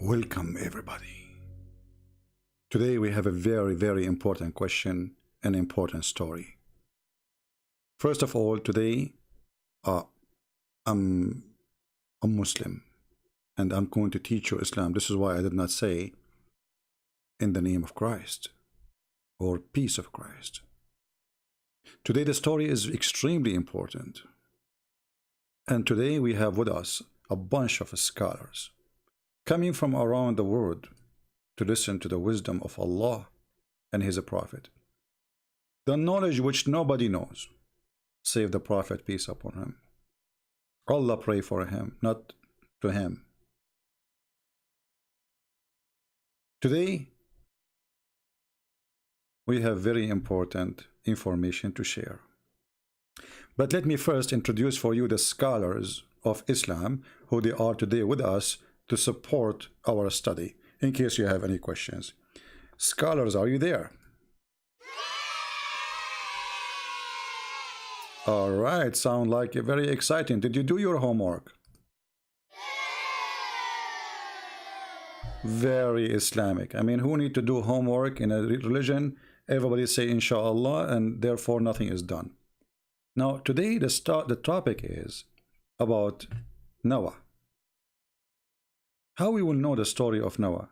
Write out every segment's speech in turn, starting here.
Welcome everybody. Today we have a very important question, an important story. First of all, today I'm a Muslim and I'm going to teach you Islam. This is why I did not say in the name of Christ or peace of Christ. Today the story is extremely important. And today we have with us a bunch of scholars coming from around the world to listen to the wisdom of Allah and His Prophet. The knowledge which nobody knows, save the Prophet, peace upon him. Allah pray for him, not to him. Today, we have very important information to share. But let me first introduce for you the scholars of Islam who they are today with us to support our study, in case you have any questions. Scholars, are you there? All right, sound like very exciting. Did you do your homework? Very Islamic. I mean, who need to do homework in a religion? Everybody say inshallah, and therefore nothing is done. Now, today the topic is about Noah. How we will know the story of Noah?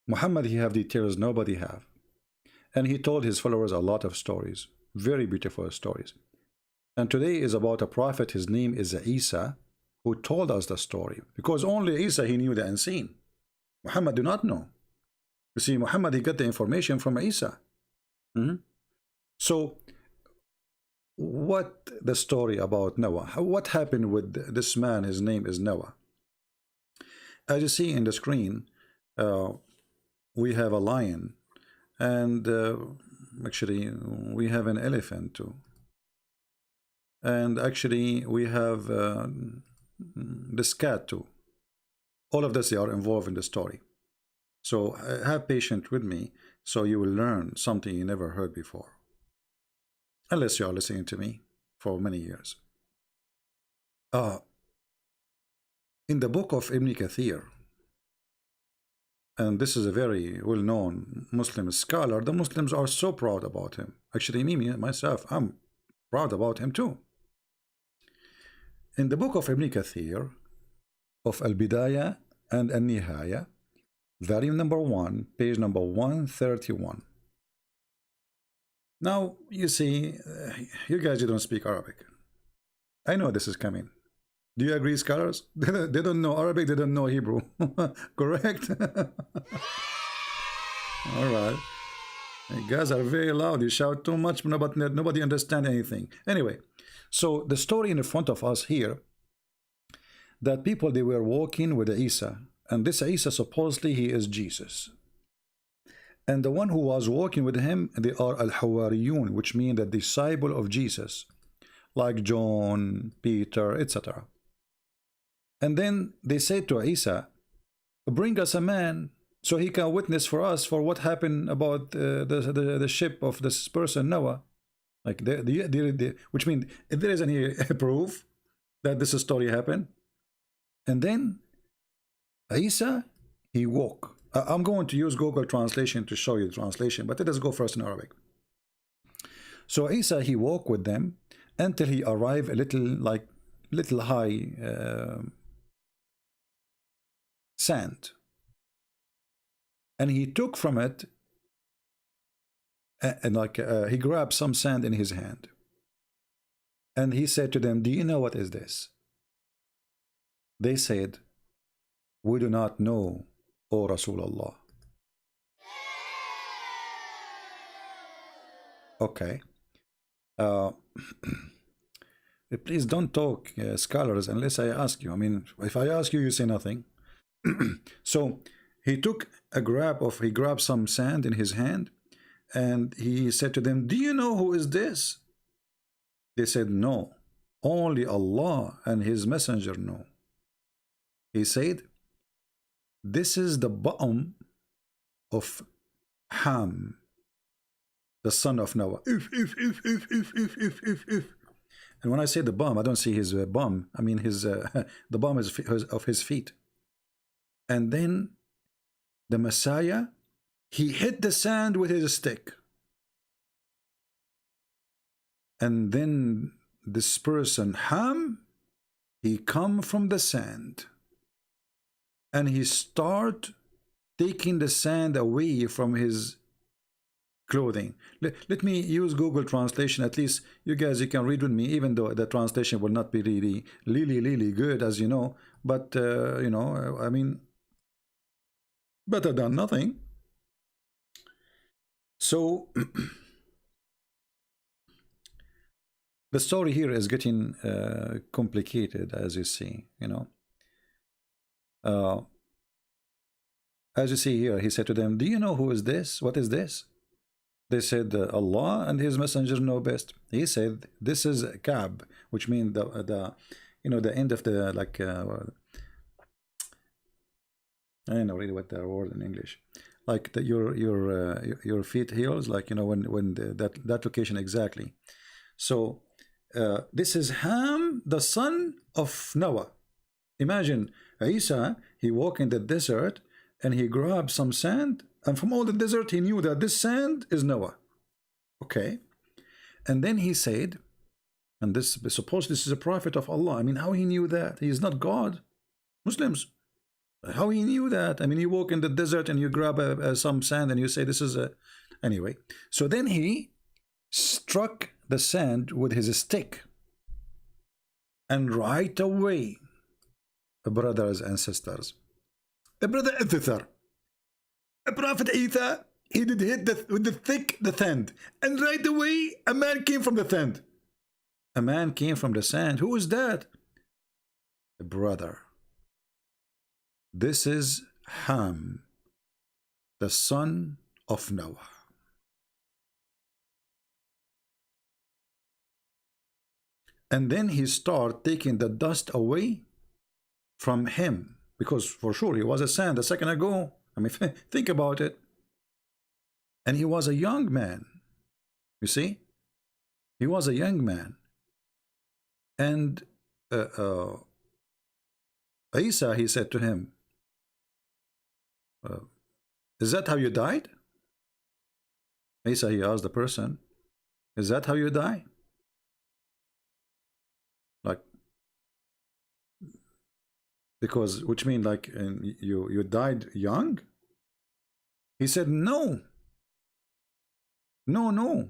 Muhammad, he have details nobody have. And he told his followers a lot of stories, very beautiful stories. And today is about a prophet, his name is Isa, who told us the story. Because only Isa, he knew the unseen. Muhammad do not know. You see, Muhammad, he got the information from Isa. So, what the story about Noah? What happened with this man? His name is Noah. As you see in the screen, we have a lion, and actually we have an elephant too. And actually we have this cat too. All of this, they are involved in the story. So have patience with me, so you will learn something you never heard before. Unless you are listening to me for many years. In the book of Ibn Kathir, and this is a very well-known Muslim scholar, the Muslims are so proud about him. Actually, me, myself, I'm proud about him too. In the book of Ibn Kathir, of Al-Bidayah and Al-Nihaya, volume number 1, page number 131. Now, you see, you guys, you don't speak Arabic. I know this is coming. Do you agree, scholars? They don't know Arabic, they don't know Hebrew. Correct? All right. You guys are very loud. You shout too much, but nobody understands anything. Anyway, so the story in front of us here, that people, they were walking with Isa. And this Isa, supposedly, he is Jesus. And the one who was walking with him, they are Al-Hawariyun, which mean the disciple of Jesus, like John, Peter, etc. And then they said to Isa, bring us a man so he can witness for us for what happened about the ship of this person Noah. Like which means if there is any proof that this story happened. And then Isa, he woke. I'm going to use Google Translation to show you the translation, but let us go first in Arabic. So Isa, he walked with them until he arrived a little high sand, and he took from it and he grabbed some sand in his hand, and he said to them, do you know what is this? They said, we do not know, O Rasulullah. Okay. Please don't talk, scholars, unless I ask you. I mean, if I ask you, you say nothing. So he took he grabbed some sand in his hand, and he said to them, do you know who is this? They said, no, only Allah and his messenger know. He said, this is the bottom of Ham, the son of Noah. And when I say the bum, I don't see his bum. I mean his the bum is of his feet. And then the Messiah, he hit the sand with his stick. And then this person, Ham, he come from the sand. And he start taking the sand away from his clothing. Let me use Google Translation. At least you guys, you can read with me, even though the translation will not be really good, as you know. But, you know, I mean, better than nothing. So, the story here is getting complicated, as you see, you know. As you see here, he said to them, do you know who is this? What is this? They said, Allah and his messenger know best. He said, this is Ka'b, which means the you know, the end of the, like, I don't know really what the word in English, like the, your feet heels, like, you know, when that location exactly. So this is Ham, the son of Noah. Imagine Isa, he walked in the desert and he grabbed some sand, and from all the desert he knew that this sand is Noah. Okay. And then he said, and this, suppose this is a prophet of Allah. I mean, how he knew that? He is not God. Muslims, how he knew that? I mean, you walk in the desert and you grab some sand and you say this is a... Anyway, so then he struck the sand with his stick. And right away, brothers and sisters, the brother Ithithar, a prophet Isa, he did hit with the sand, and right away a man came from the sand. A man came from the sand. Who is that? A brother. This is Ham, the son of Noah. And then he started taking the dust away from him, because for sure he was a sand a second ago. I mean, think about it. And he was a young man. You see? He was a young man. And Isa, he said to him, is that how you died? Isa, he asked the person, is that how you die? Like, because, which means like you died young? He said, no. No, no.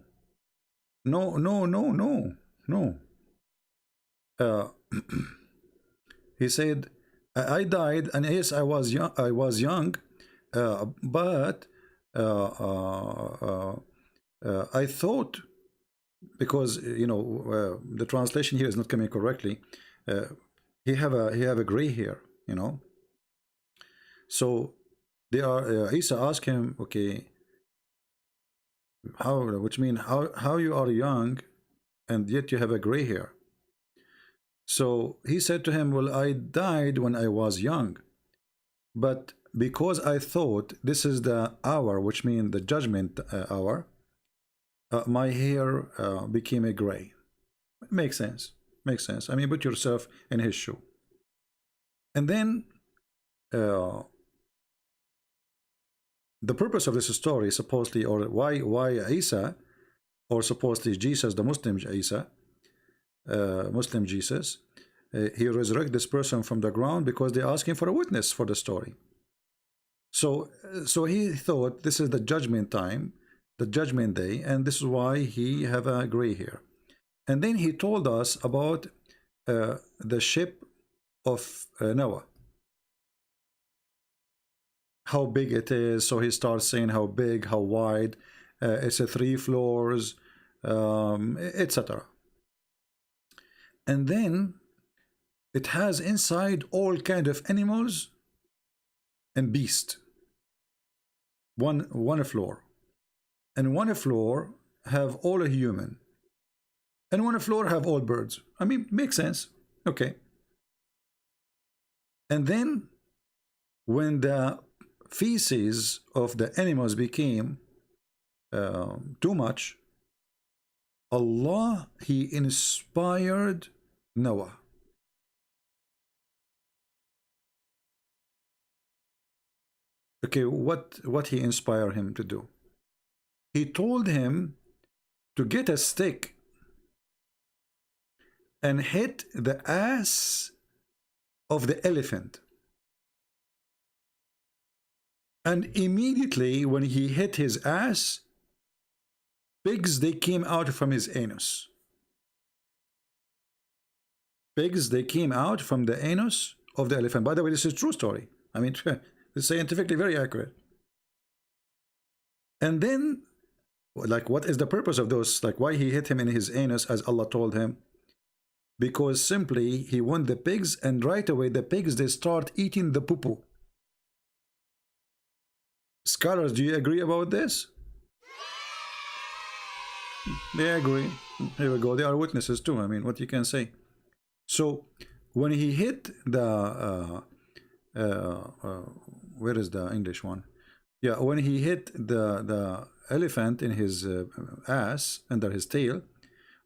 No, no, no, no, no. He said, I died, and yes, I was young, but I thought, because you know the translation here is not coming correctly. He have a gray hair, you know. So they are. Isa asked him, okay, how? Which means how you are young, and yet you have a gray hair. So he said to him, well, I died when I was young, but because I thought this is the hour, which means the judgment hour, my hair became a gray. Makes sense. Makes sense. I mean, put yourself in his shoe. And then the purpose of this story, supposedly, or why Isa, or supposedly Jesus, the Muslim Isa, Muslim Jesus, he resurrected this person from the ground because they're asking for a witness for the story. So he thought this is the judgment time, the judgment day, and this is why he have a gray hair. And then he told us about the ship of Noah, how big it is. So he starts saying how big, how wide, it's a 3 floors, etc. And then it has inside all kind of animals and beast. One floor, and one floor have all a human, and one floor have all birds. I mean, makes sense. Okay. And then when the feces of the animals became too much, Allah, he inspired Noah. Okay, what he inspired him to do? He told him to get a stick and hit the ass of the elephant. And immediately when he hit his ass, pigs, they came out from his anus. Pigs, they came out from the anus of the elephant. By the way, this is a true story. I mean, it's scientifically very accurate. And then, like, what is the purpose of those? Like, why he hit him in his anus as Allah told him? Because simply he want the pigs, and right away the pigs, they start eating the poo-poo. Scholars, do you agree about this? They agree. Here we go. They are witnesses too. I mean, what you can say. So when he hit the where is the English one? Yeah, when he hit the elephant in his ass under his tail,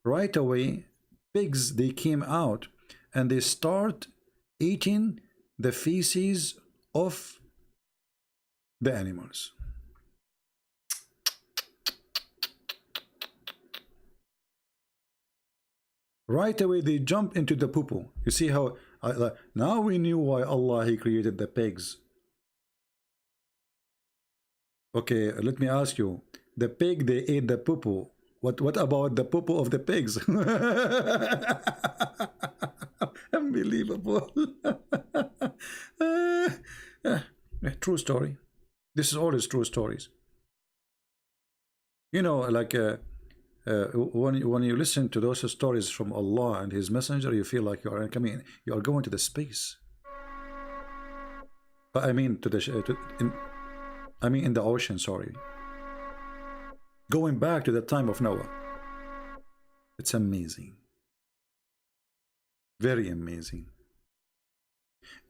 right away pigs, they came out and they start eating the feces of the animals. Right away they jump into the poo-poo. You see how now we knew why Allah he created the pigs. Okay, let me ask you. The pig, they ate the poo-poo. What about the poo-poo of the pigs? Unbelievable. True story. This is always true stories. You know, like when you listen to those stories from Allah and His Messenger, you feel like you are coming, you are going to the space. I mean, I mean in the ocean. Sorry, going back to the time of Noah. It's amazing, very amazing.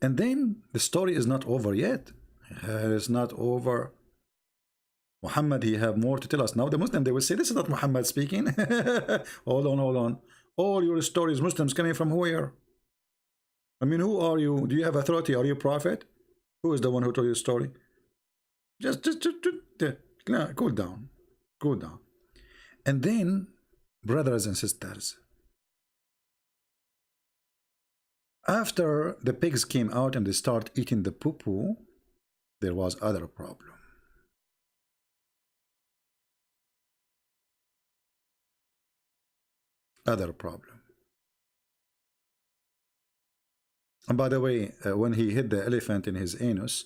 And then the story is not over yet. It's not over. Muhammad, he have more to tell us. Now the Muslim, they will say, this is not Muhammad speaking. Hold on, hold on. All your stories, Muslims coming from where? I mean, who are you? Do you have authority? Are you a prophet? Who is the one who told you the story? Just cool down. Cool down. And then, brothers and sisters, after the pigs came out and they start eating the poo-poo, there was other problem. Other problem. And by the way, when he hit the elephant in his anus,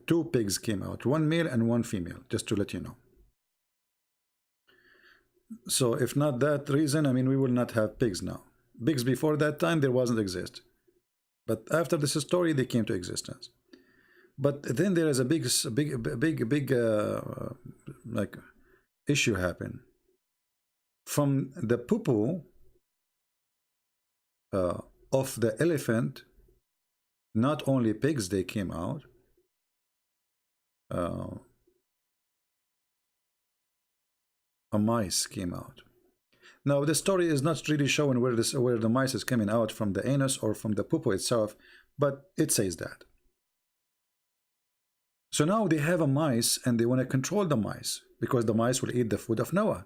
two pigs came out, one male and one female, just to let you know. So if not that reason, I mean, we will not have pigs now. Pigs before that time, there wasn't exist. But after this story, they came to existence. But then there is a big like issue happen. From the poo-poo of the elephant, not only pigs, they came out. A mice came out. Now the story is not really showing where the mice is coming out from the anus or from the poo-poo itself, but it says that. So now they have a mice and they want to control the mice because the mice will eat the food of Noah.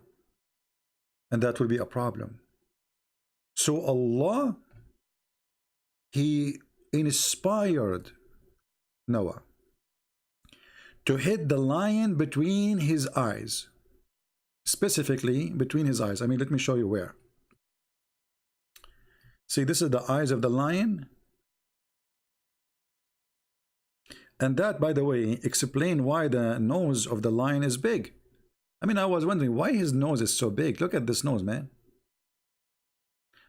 And that will be a problem. So Allah, He inspired Noah to hit the lion between his eyes. Specifically between his eyes. I mean, let me show you where. See, this is the eyes of the lion. And that, by the way, explains why the nose of the lion is big. I mean, I was wondering why his nose is so big. Look at this nose, man.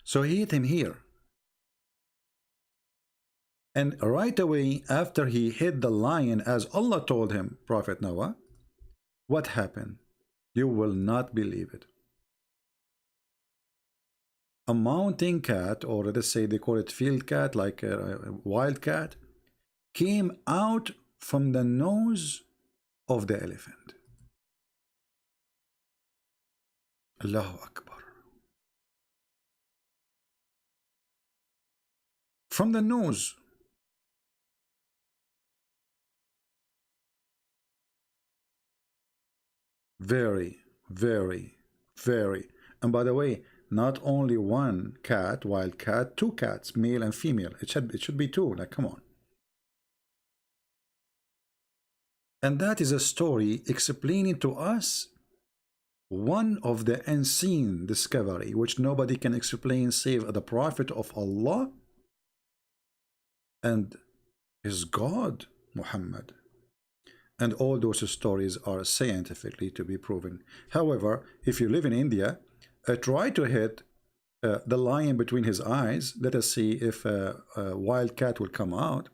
So he hit him here. And right away, after he hit the lion, as Allah told him, Prophet Noah, what happened? You will not believe it. A mountain cat, or let's say they call it field cat, like a wild cat, came out from the nose of the elephant. Allahu Akbar. From the nose. Very, very, very. And by the way, not only one cat, wild cat, two cats, male and female. It should be two. Like, come on. And that is a story explaining to us one of the unseen discovery which nobody can explain save the Prophet of Allah and his God Muhammad. And all those stories are scientifically to be proven. However, if you live in India, try to hit the lion between his eyes. Let us see if a wild cat will come out.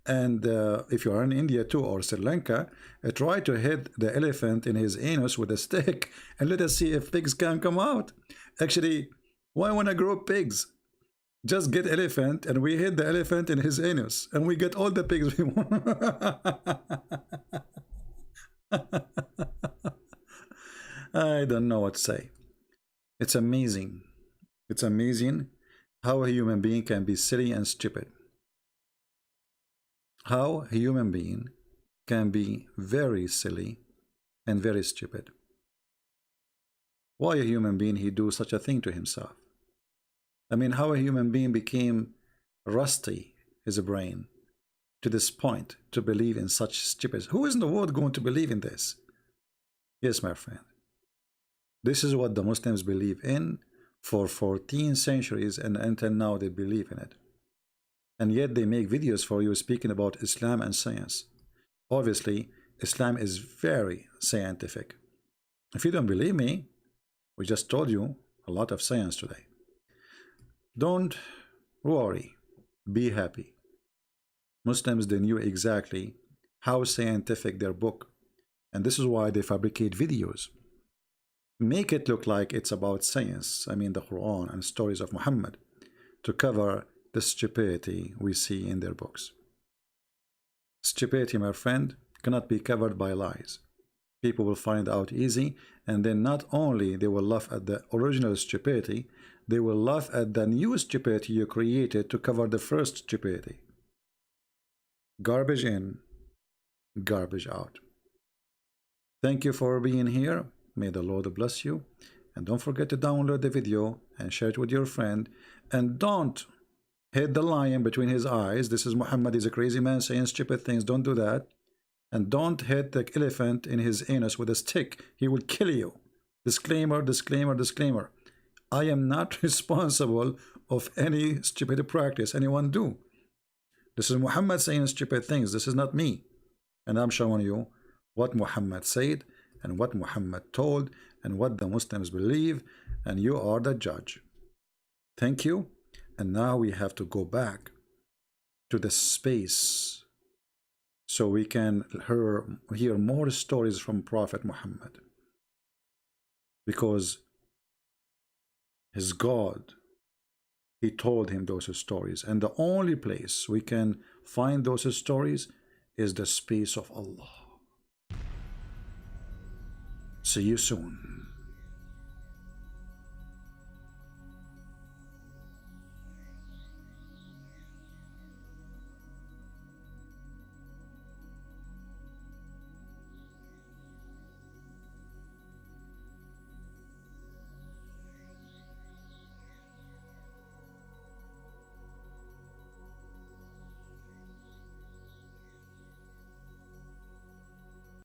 And if you are in India too, or Sri Lanka, try to hit the elephant in his anus with a stick, and let us see if pigs can come out. Actually, why want to grow pigs? Just get elephant, and we hit the elephant in his anus, and we get all the pigs we want. I don't know what to say. It's amazing. It's amazing how a human being can be silly and stupid. How a human being can be very silly and very stupid. Why a human being he do such a thing to himself? I mean, how a human being became rusty his brain to this point to believe in such stupid. Who is in the world going to believe in this? Yes, my friend. This is what the Muslims believe in for 14 centuries, and until now they believe in it. And yet they make videos for you speaking about Islam and science. Obviously, Islam is very scientific. If you don't believe me, we just told you a lot of science today. Don't worry, be happy. Muslims, they knew exactly how scientific their book, and this is why they fabricate videos. Make it look like it's about science, I mean the Quran and stories of Muhammad, to cover the stupidity we see in their books. Stupidity, my friend, cannot be covered by lies. People will find out easy, and then not only they will laugh at the original stupidity, they will laugh at the new stupidity you created to cover the first stupidity. Garbage in, garbage out. Thank you for being here. May the Lord bless you. And don't forget to download the video and share it with your friend. And don't hit the lion between his eyes. This is Muhammad. He's a crazy man saying stupid things. Don't do that. And don't hit the elephant in his anus with a stick. He will kill you. Disclaimer, disclaimer, disclaimer. I am not responsible of any stupid practice anyone do. This is Muhammad saying stupid things. This is not me. And I'm showing you what Muhammad said and what Muhammad told and what the Muslims believe, and you are the judge. Thank you. And now we have to go back to the space so we can hear more stories from Prophet Muhammad, because his God, he told him those stories, and the only place we can find those stories is the space of Allah. See you soon.